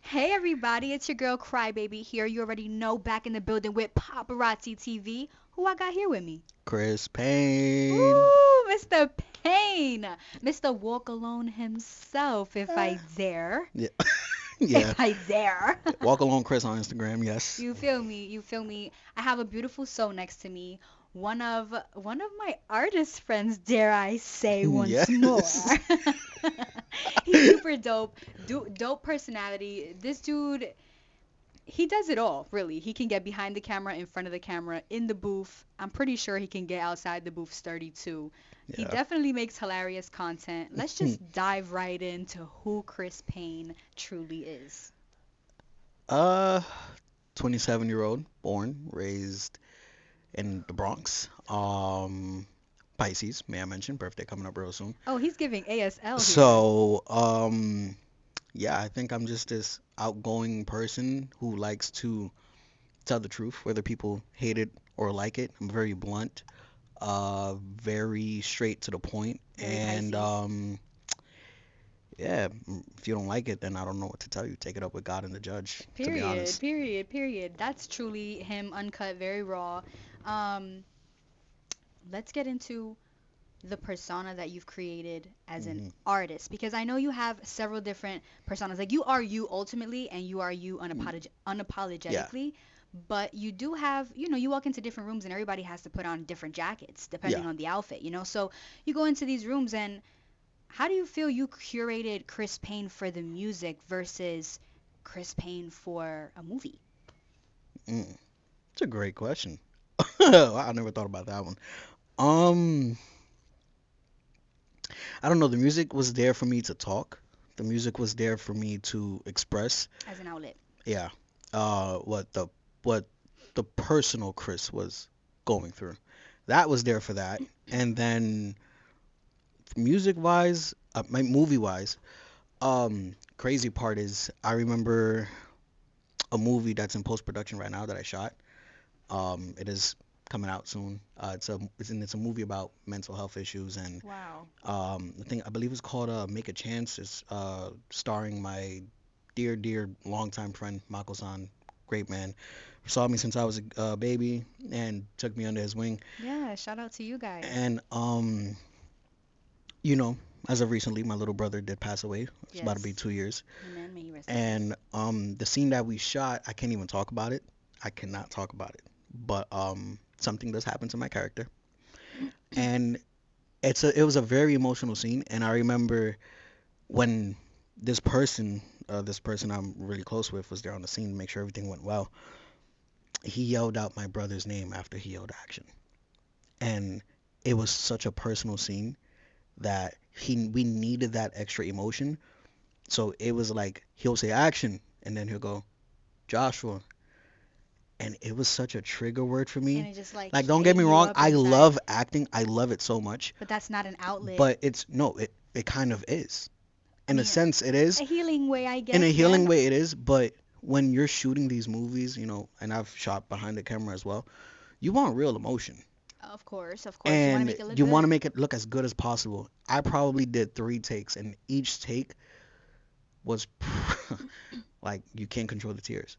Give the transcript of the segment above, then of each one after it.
Hey everybody, it's your girl Crybaby here. You already know, back in the building with Paparazzi TV. Who I got here with me? Chris Payne. Ooh, Mr. Payne, Mr. Walk Alone himself, if Eh, I dare. yeah, If yeah. I dare. Walk along Chris on Instagram. Yes. You feel me? You feel me? I have a beautiful soul next to me. One of my artist friends, dare I say once more. Yes. He's super dope. Dope personality. This dude, he does it all, really. He can get behind the camera, in front of the camera, in the booth. I'm pretty sure he can get outside the booth sturdy too. He Yeah. definitely makes hilarious content. Let's just dive right into who Chris Payne truly is. uh, 27-year-old, born, raised in the Bronx. Pisces, may I mention, birthday coming up real soon. Oh, he's giving ASL here. So, yeah, I think I'm just this outgoing person who likes to tell the truth, whether people hate it or like it. I'm very blunt, very straight to the point, Very and Pisces. yeah, if you don't like it, then I don't know what to tell you. Take it up with God and the judge, to be Period, honest. period, period. That's truly him uncut, very raw. Um, let's get into the persona that you've created as an Hmm. artist, because I know you have several different personas. Like, you are you ultimately, and you are you Yeah, unapologetically, but you do have, you walk into different rooms and everybody has to put on different jackets yeah. depending on the outfit. So you go into these rooms, and how do you feel you curated Chris Payne for the music versus Chris Payne for a movie? Mm. It's a great question. I never thought about that one. Um, I don't know. The music was there for me to talk. The music was there for me to express. As an outlet. Yeah. What the personal Chris was going through. That was there for that. And then music wise, my movie wise, crazy part is I remember a movie that's in post production right now that I shot. It is coming out soon. It's a movie about mental health issues and Wow. I believe it's called Make a Chance. It's starring my dear longtime friend Mako-san, great man. Saw me since I was a baby and took me under his wing. Yeah, shout out to you guys. And you know, as of recently, my little brother did pass away. It's about to be Yes. 2 years. Amen. May he rest in peace. And the scene that we shot, I can't even talk about it. I cannot talk about it. But something does happen to my character, and it was a very emotional scene. And I remember when this person I'm really close with, was there on the scene to make sure everything went well. He yelled out my brother's name after he yelled action, and it was such a personal scene that he we needed that extra emotion. So it was like he'll say action, and then he'll go Joshua, and it was such a trigger word for And me. it just like Like, don't get ate me you wrong, up I inside. love acting. I love it so much, But that's not an outlet. but it's no, it kind of is. I In a mean, sense, it is. a healing way, I In a guess. Yeah. healing way, it is. But when you're shooting these movies, and I've shot behind the camera as well, you want real emotion. Of course, of course. You want to And make it look you want to good. make it look as good as possible. I probably did 3 takes, and each take was like you can't control the tears.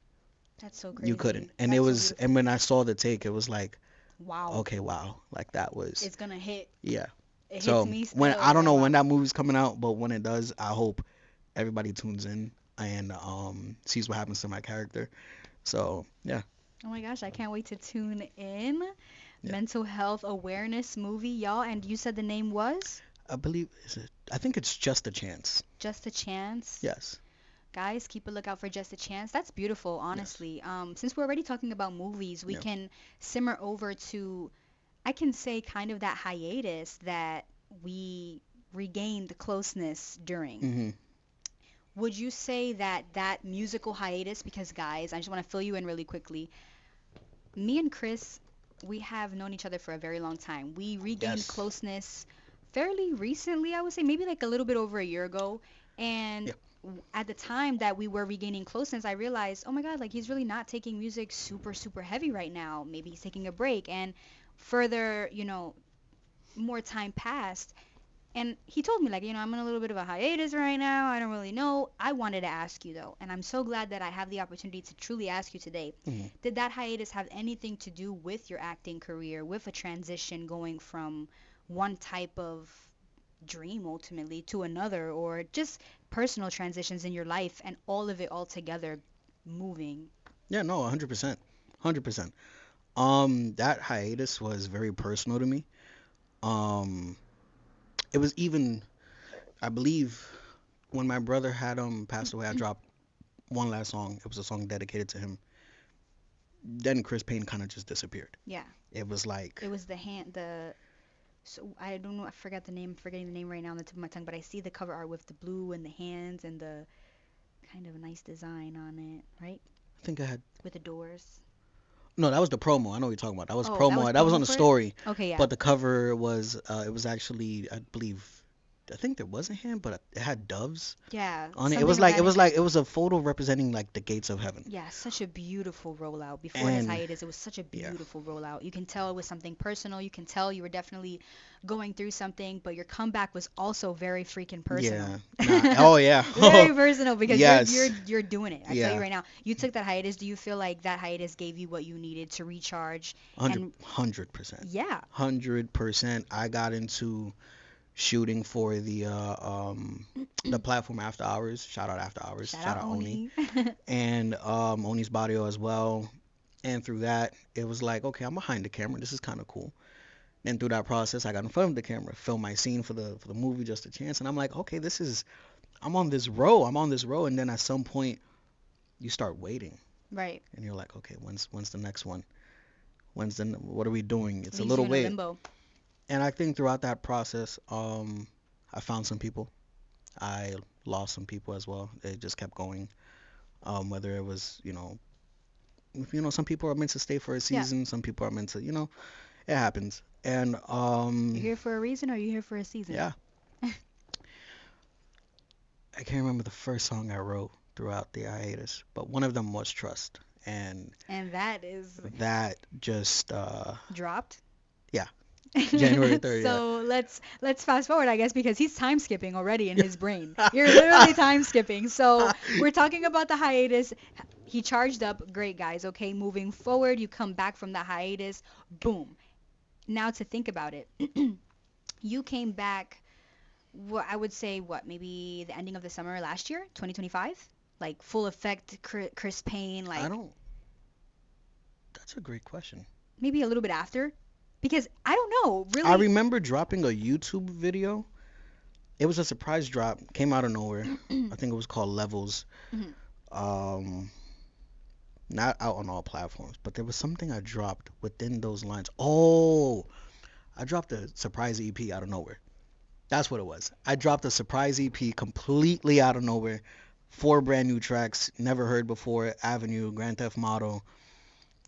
That's so You couldn't. crazy. And That's so and beautiful. when I saw the take, it was like, Wow. okay, wow, like that was, It's gonna hit. yeah. It hits So me when still. I It's don't like, know when wow. that movie's coming out, but when it does, I hope everybody tunes in and sees what happens to my character. So yeah, Oh my gosh, I can't wait to tune in. yeah. Mental health awareness movie, y'all. And you said the name was I think it's just a chance. Just a Chance. Yes. Guys, keep a lookout for Just a Chance. That's beautiful, Yes. honestly. Since we're already talking about movies, we Yeah. can simmer over to, I can say, kind of that hiatus that we regained closeness during. Hmm. Would you say that that musical hiatus, because guys, I just want to fill you in really quickly. Me and Chris, we have known each other for a very long time. We regained Yes. closeness fairly recently, I would say, maybe like a little bit over a year ago. Yeah. And at the time that we were regaining closeness, I realized, oh my God, like he's really not taking music super, super heavy right now. Maybe he's taking a break. And further, more time passed. And he told me, like, I'm in a little bit of a hiatus right now. I don't really know. I wanted to ask you, though, and I'm so glad that I have the opportunity to truly ask you today. Mhm. Did that hiatus have anything to do with your acting career, with a transition going from one type of dream ultimately to another, or just personal transitions in your life and all of it all together moving? Yeah, no, 100%. 100%. That hiatus was very personal to me. Um, it was even, I believe, when my brother had passed away, I dropped one last song. It was a song dedicated to him. Then Chris Payne kind of just disappeared. Yeah. It was like, It was so I don't know, I forgot the name, forgetting the name right now on the tip of my tongue, but I see the cover art with the blue and the hands and the kind of a nice design on it, right? I think I had, With the doors. no, that was the promo. I know what you're talking about. That was Oh, that was promo. That was on promo the for it? story. Okay, yeah. But the cover was, it was actually, I believe, I think there was a hand, but it had doves Yeah, on it. It something was of like, that nature. it was a photo representing like the gates of heaven. Yeah, such a beautiful rollout. Before his And hiatus, it was such a yeah, beautiful rollout. You can tell it was something personal. You can tell you were definitely going through something, but your comeback was also very freaking personal. yeah, nah, oh yeah, Very personal because yes, you're doing it. I tell you yeah, right now. You took that hiatus. Do you feel like that hiatus gave you what you needed to recharge? hundred, And 100%, yeah, 100%. I got into shooting for the platform After Hours. Shout out After Hours. shout Shout out out Oni Oni. and Oni's Barrio as well. And through that, it was like, okay, I'm behind the camera. This is kind of cool. And through that process, I got in front of the camera, filmed my scene for the movie, Just a Chance. And I'm like, okay, this is, I'm on this row. I'm on this row. And then at some point, you start waiting, Right. and you're like, okay, when's the next one? What are we doing? It's a Leaves you little in a wait. limbo. And I think throughout that process, I found some people. I lost some people as well. It just kept going. Whether it was, some people are meant to stay for a Yeah. season. Some people are meant to, it happens. And You're here for a reason or you're here for a season? yeah, I can't remember the first song I wrote throughout the hiatus, but one of them was Trust, and And that is that just, dropped. yeah, January 3rd, yeah. So let's fast forward, I guess, because he's time skipping already in his brain. You're literally time skipping. So we're talking about the hiatus. He charged up. Great, guys. Okay, moving forward, you come back from the hiatus. Boom. Now to think about it, you came back. What I would say, what maybe the ending of the summer last year, 2025, like full effect, Chris Payne, I like don't. That's a great question. maybe a little bit after, because I don't know, I really. remember dropping a YouTube video. It was a surprise drop, came out of nowhere. I think it was called Levels. Mhm. Um, Not out on all platforms, but there was something I dropped within those lines. Oh, I dropped a surprise EP out of nowhere. That's what it was. I dropped a surprise EP completely out of nowhere. Four brand new tracks, never heard before. Avenue, Grand Theft Auto.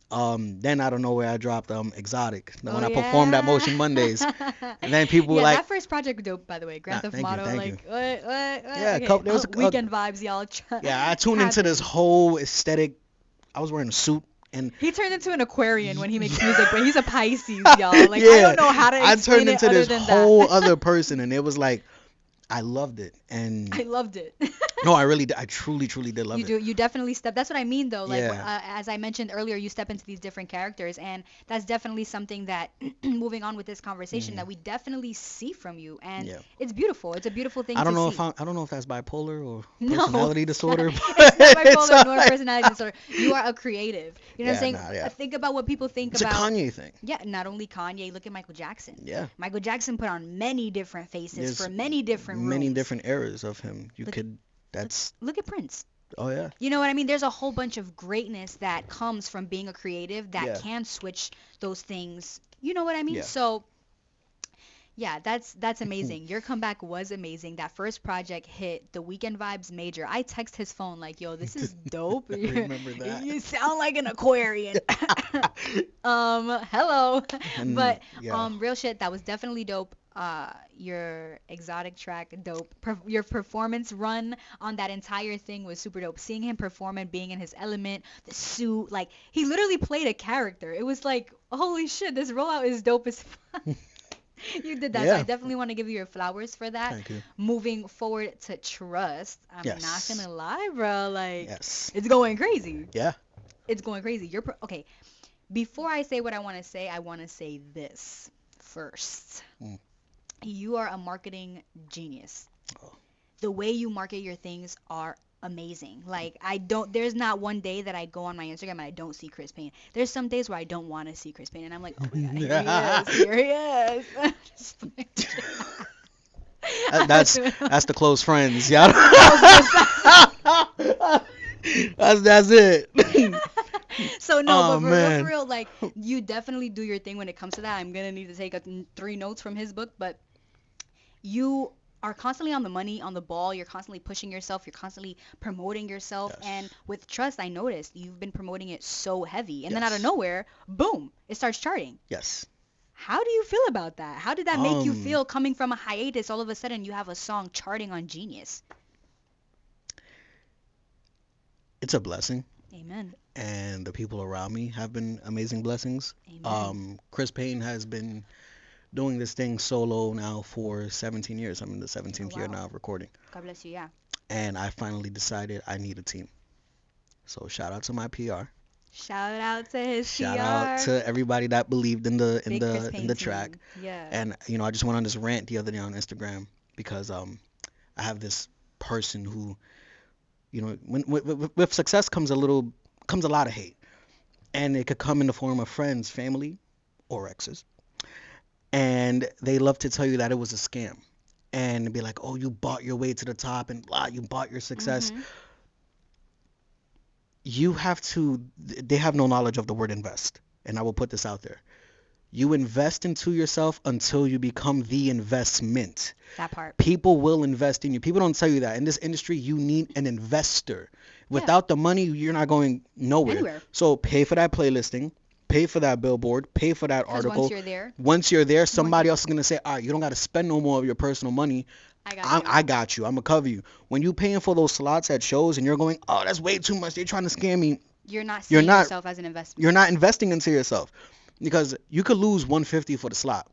Then out of nowhere, I dropped Exotic, the Oh one I performed at yeah. Motion Mondays. And then people were Yeah, like, that first project dope, by the way. nah, Grand Theft thank you, Auto, thank you. like what? Yeah, Okay, there was weekend vibes, y'all. yeah, I tuned into this Happen. whole aesthetic. I was wearing a suit and He turned into an Aquarian when he makes y- music, but he's a Pisces, y'all. Like I yeah, don't know how to I explain turned it into other this than that. whole other person, and it was like I loved it. I And loved it. no, I really did. I truly, truly did love You it. do. You definitely step. That's what I mean, though. Like Yeah. as I mentioned earlier, you step into these different characters, and that's definitely something that, moving on with this conversation, Hmm. that we definitely see from you, and Yeah. it's beautiful. It's a beautiful thing I don't to know if see. I don't know if that's bipolar or No, personality it's not. disorder, It's but not it's bipolar nor alright. personality disorder. You are a creative. You know what I'm Yeah, saying? nah, yeah. Think about what people think It's a about. Kanye thing. Yeah, not only Kanye. Look at Michael Jackson. Yeah. Michael Jackson put on many different faces There's for many different many rooms. different eras of him. You Look, could look, that's look at Prince. oh yeah. You know what I mean? There's a whole bunch of greatness that comes from being a creative that Yeah. can switch those things. You know what I mean? Yeah. So, yeah, that's amazing. Your comeback was amazing. That first project hit. The Weekend Vibes major. I text his phone like, "Yo, this is dope. I remember that. You sound like an Aquarian." Hello. And But yeah. real shit, that was definitely dope. Your exotic track, dope. Your performance run on that entire thing was super dope. Seeing him perform and being in his element, the suit, like he literally played a character. It was like, holy shit, this rollout is dope as fuck. You did that. So I Yeah. definitely want to give you your flowers for that. Thank you. Moving forward to trust, I'm not Yes. gonna lie, bro. Like, Yes. it's going crazy. Yeah. It's going crazy. Okay. Before I say what I want to say this first. Mm. You are a marketing genius. Oh. The way you market your things are amazing. Like, I don't, there's not one day that I go on my Instagram and I don't see Chris Payne. There's some days where I don't want to see Chris Payne and I'm like, oh my God, here he is, here he is. Just like- That's the close friends. Yeah. I That's it. So no, Oh but for man. real, like you definitely do your thing when it comes to that. I'm gonna need to take three notes from his book, but you are constantly on the money, on the ball. You're constantly pushing yourself. You're constantly promoting yourself. And Yes. with Trust, I noticed you've been promoting it so heavy, and then out of Yes. nowhere, boom, it starts charting. Yes. How do you feel about that? How did that make you Um, feel coming from a hiatus? All of a sudden, you have a song charting on Genius. it's a blessing, Amen. and the people around me have been amazing blessings. Amen. Chris Payne has been doing this thing solo now for 17 years. I'm in the Oh 17th year wow. now of recording, God bless you. Yeah. and I finally decided I need a team. So shout out to my PR. Shout out to his Shout out PR. to everybody that believed in the Big Chris in Payne the track. team. Yeah. And I just went on this rant the other day on Instagram because I have this person who, when with success comes a lot of hate, and it could come in the form of friends, family, or exes, and they love to tell you that it was a scam, and be like, oh, you bought your way to the top, and blah, you bought your success. Mhm. You have to. They have no knowledge of the word invest, and I will put this out there. You invest into yourself until you become the investment. That part. People will invest in you. People don't tell you that. In this industry, you need an investor. Yeah. Without the money, you're not going nowhere. Anywhere. So pay for that playlisting, pay for that billboard, pay for that Because once article. you're there, Once you're there, more somebody people. else is gonna say, all right, you don't got to spend no more of your personal money. I got you. I got you. I'm gonna cover you. When you paying for those slots at shows and you're going, oh, that's way too much. They're trying to scam me. You're not You're seeing not. yourself as an investment. You're not investing into yourself because you could lose 150 for the slot,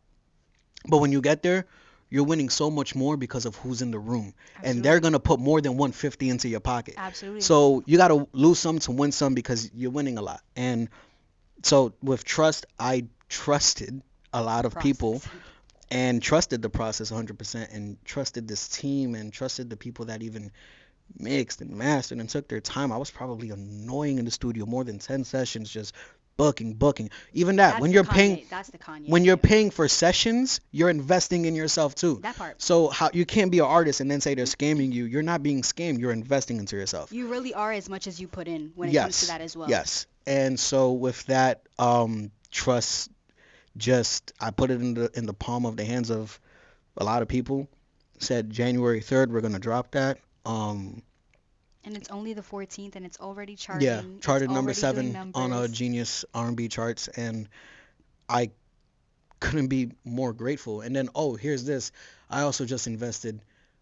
but when you get there, you're winning so much more because of who's in the room, and they're Absolutely. gonna put more than 150 into your pocket. Absolutely. So you gotta lose some to win some because you're winning a lot. And so with trust, I trusted a lot of people Process. and trusted the process 100% and trusted this team and trusted the people that even mixed and mastered and took their time. I was probably annoying in the studio more than 10 sessions just booking. Even that, That's the Kanye. That's the Kanye when in you're you. paying for sessions, you're investing in yourself too. That part. So how you can't be an artist and then say they're scamming you. You're not being scammed. You're investing into yourself. You really are as much as you put in when it comes to Yes. that as well. Yes. And so with that, trust just I put it in the palm of the hands of a lot of people. Said January 3rd we're gonna drop that. And it's only the 14th and it's already Yeah, charting. It's charted number already doing 7 on numbers. Genius R&B charts, and I couldn't be more grateful. And then, oh, here's this. I also just invested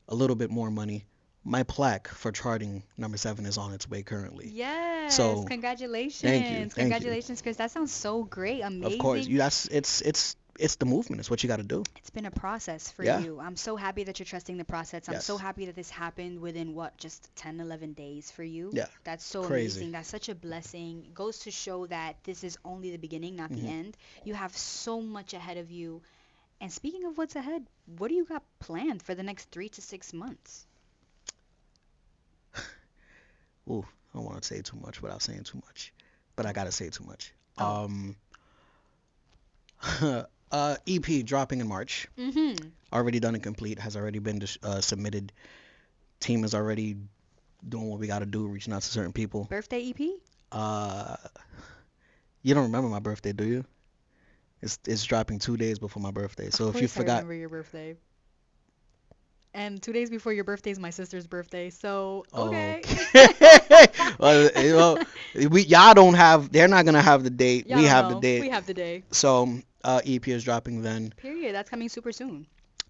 a little bit more money. My plaque for charting number 7 is on its way currently. Yes. So, Congratulations. thank you. Congratulations, Chris. That sounds so great. Of course, Amazing. it's the movement. It's what you got to do. It's been a process for Yeah. you. I'm so happy that you're trusting the process. I'm so Yes. happy that this happened within what, just 10, 11 days for you. Yeah. That's so Crazy. amazing. That's such a blessing. It goes to show that this is only the beginning, not the Mhm. end. You have so much ahead of you. And speaking of what's ahead, what do you got planned for the next 3 to 6 months? Ooh, I don't want to say too much without saying too much, but I gotta say too much. Oh. EP dropping in March. Mm-hmm. Already done and complete. Has already been submitted. Team is already doing what we gotta do, reaching out to certain people. Birthday EP? Uh, you don't remember my birthday, do you? It's dropping 2 days before my birthday. So Of if you course I forgot, remember your birthday. And 2 days before your birthday is my sister's birthday, so oh, okay. okay. Well, y'all don't have. They're not gonna have the date. Y'all We don't have the know. date. We have the day. So EP is dropping then, Period. That's coming super soon.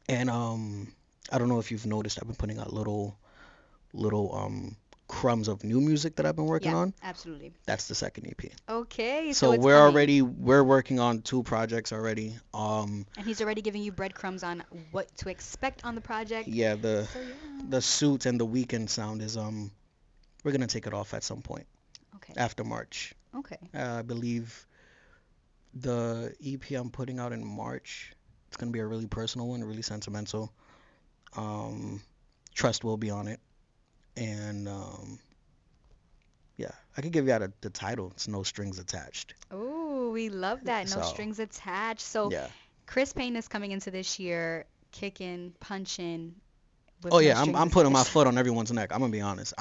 and I don't know if you've noticed. I've been putting out little crumbs of new music that I've been working Yeah, on. absolutely. That's the second EP. Okay, so So it's coming. we're working on two projects already. And he's already giving you breadcrumbs on what to expect on the project. Yeah, So yeah. the suits and the weekend sound is we're gonna take it off at some point Okay. after March. Okay. I believe the EP I'm putting out in March, it's gonna be a really personal one, really sentimental. Um, Trust will be on it, and yeah, I could give you out the title. It's No Strings Attached. Oh, we love that. No So strings attached. So yeah. Chris Payne is coming into this year kicking, punching Oh with no yeah, strings I'm putting my attached. foot on everyone's neck. I'm gonna be honest.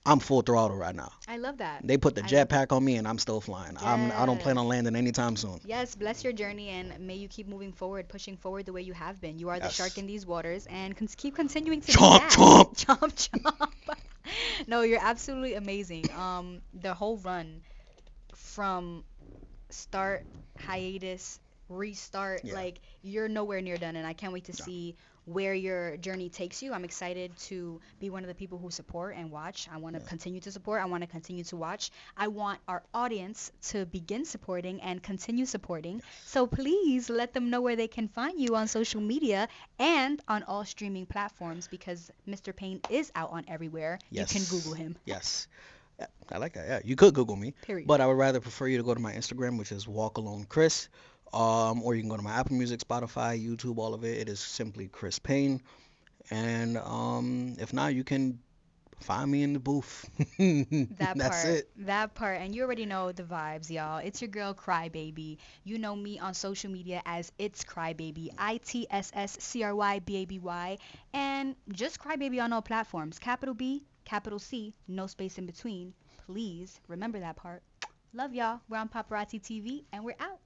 I'm full throttle right now. I love that. They put the I love it. jetpack on me and I'm still flying. I don't plan Yes. on landing anytime soon. Yes, bless your journey and may you keep moving forward, pushing forward the way you have been. You are the shark Yes. in these waters and keep continuing to do Chomp that. chomp. Chomp chomp. No, you're absolutely amazing. The whole run from start, hiatus, restart. Yeah. Like you're nowhere near done, and I can't wait to No. see where your journey takes you. I'm excited to be one of the people who support and watch. I want to Yeah. continue to support. I want to continue to watch. I want our audience to begin supporting and continue supporting. So please let them know where they can find you on social media and on all streaming platforms because Mr. Payne is out on everywhere. You can Google Yes. him. Yes. Yeah, I like that. Yeah, you could Google me, Period. but I would rather prefer you to go to my Instagram, which is Walk Alone Chris. Or you can go to my Apple Music, Spotify, YouTube, all of it. It is simply Chris Payne. And if not, you can find me in the booth. That That's part, it. that part, and you already know the vibes, y'all. It's your girl Crybaby. You know me on social media as It's Crybaby, ITSSCRYBABY, and just Crybaby on all platforms. Capital B, capital C, no space in between. Please remember that part. Love y'all. We're on Paparazzi TV, and we're out.